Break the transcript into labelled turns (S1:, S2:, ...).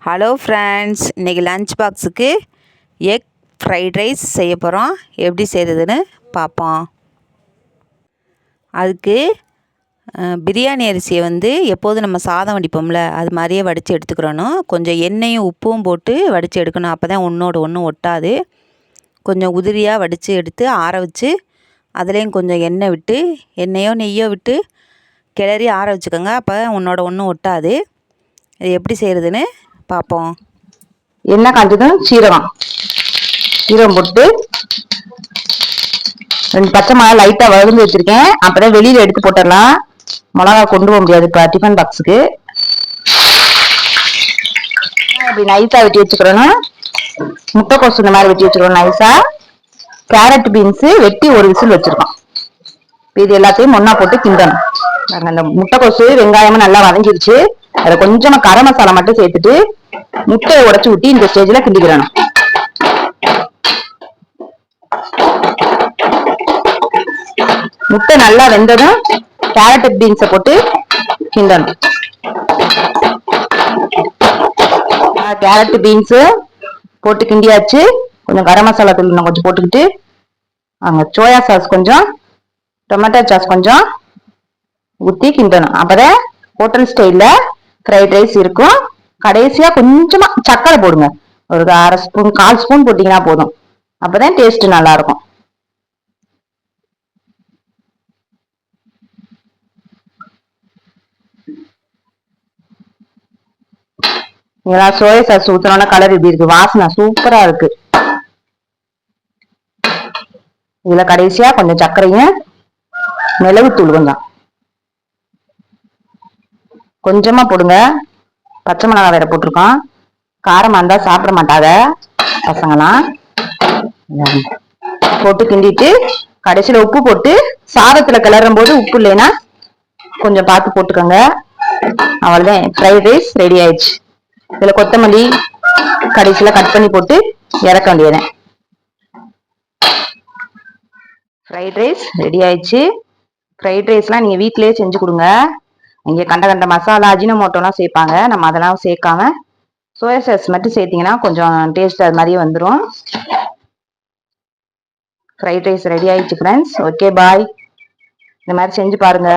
S1: Hello friends, இன்றைக்கி lunch பாக்ஸுக்கு egg fried rice செய்ய போகிறோம். எப்படி செய்கிறதுன்னு பார்ப்போம். அதுக்கு பிரியாணி அரிசியை எப்போதும் நம்ம சாதம் வடிப்போம்ல, அது மாதிரியே வடித்து எடுத்துக்கிறணும். கொஞ்சம் எண்ணெயும் உப்பும் போட்டு வடித்து எடுக்கணும். அப்போ தான் ஒன்றோடு ஒன்று ஒட்டாது. கொஞ்சம் உதிரியாக வடித்து எடுத்து ஆற வச்சு அதுலேயும் கொஞ்சம் எண்ணெய் விட்டு, எண்ணெயோ நெய்யோ விட்டு கிளறி ஆற வச்சுக்கோங்க. அப்போ ஒன்றோட ஒன்று ஒட்டாது. இது எப்படி செய்கிறதுன்னு பார்ப்போம்.
S2: எண்ணெய் காஞ்சதும் சீரகம் போட்டு 2 பச்சை மிளகா லைட்டா வறுந்து வச்சிருக்கேன். அப்பதான் வெளியில எடுத்து போட்டுடலாம். மிளகா கொண்டு போக முடியாது இப்ப டிஃபன் பாக்ஸுக்கு. அப்படி நைஸா வெட்டி வச்சுக்கிறோம். முட்டைக்கோசு இந்த மாதிரி வெட்டி வச்சுக்கிறோம் நைஸா. கேரட் பீன்ஸ் வெட்டி ஒரு விசில் வச்சிருக்கோம். இது எல்லாத்தையும் ஒண்ணா போட்டு கிண்டணும். அந்த முட்டைக்கோசு வெங்காயமும் நல்லா வதங்கிடுச்சு. அதை கொஞ்சமா கரம் மசாலா மட்டும் சேர்த்துட்டு முட்டையை உடைச்சு ஊட்டி இந்த ஸ்டேஜ்ல கிண்டிக்கிறணும். முட்டை நல்லா வெந்ததும் கேரட் பீன்ஸை போட்டு கிண்டணும். கேரட் பீன்ஸ் போட்டு கிண்டியாச்சு. கொஞ்சம் கரம் மசாலா தூள் கொஞ்சம் போட்டுக்கிட்டு சோயா சாஸ் கொஞ்சம், டொமேட்டோ சாஸ் கொஞ்சம் ஊற்றி கிண்டணும். அப்பதான் ஹோட்டல் ஸ்டைல்ல ஃப்ரைட் ரைஸ் இருக்கும். கடைசியா கொஞ்சமா சர்க்கரை போடுங்க. ஒரு 1/2 ஸ்பூன் 1/4 ஸ்பூன் போட்டீங்கன்னா போதும். அப்பதான் டேஸ்ட் நல்லா இருக்கும். இதெல்லாம் சோயா சாஸ் ஊத்துறோம்னா கலர் இப்படி இருக்கு. வாசனை சூப்பரா இருக்கு. இதுல கடைசியா கொஞ்சம் சர்க்கரையும் மிளகுத்தூள் கொஞ்சமா போடுங்க. பச்சை மிளகாய் வேற போட்டிருக்கோம். காரமா இருந்தா சாப்பிட மாட்டாங்க பசங்கலாம். போட்டு கிண்டிட்டு கடைசியில உப்பு போட்டு சாதத்துல கிளறும் போது உப்பு இல்லைன்னா கொஞ்சம் பார்த்து போட்டுக்கோங்க. அவ்வளவுதான், ஃப்ரைட் ரைஸ் ரெடி ஆயிடுச்சு. இதுல கொத்தமல்லி கடைசியில கட் பண்ணி போட்டு இறக்க வேண்டியது. ஃப்ரைட் ரைஸ் ரெடி ஆயிடுச்சு. ஃப்ரைட் ரைஸ்லாம் நீங்க வீட்டிலேயே செஞ்சு கொடுங்க. இங்கே கண்ட மசாலா அஜினமோட்டோலாம் சேர்ப்பாங்க. நம்ம அதெல்லாம் சேர்க்காம சோயா சாஸ் மட்டும் சேர்த்தீங்கன்னா கொஞ்சம் டேஸ்ட் அது மாதிரியே வந்துடும். ஃப்ரைட் ரைஸ் ரெடி ஆயிடுச்சு ஃப்ரெண்ட்ஸ். Okay bye. இந்த மாதிரி செஞ்சு பாருங்க.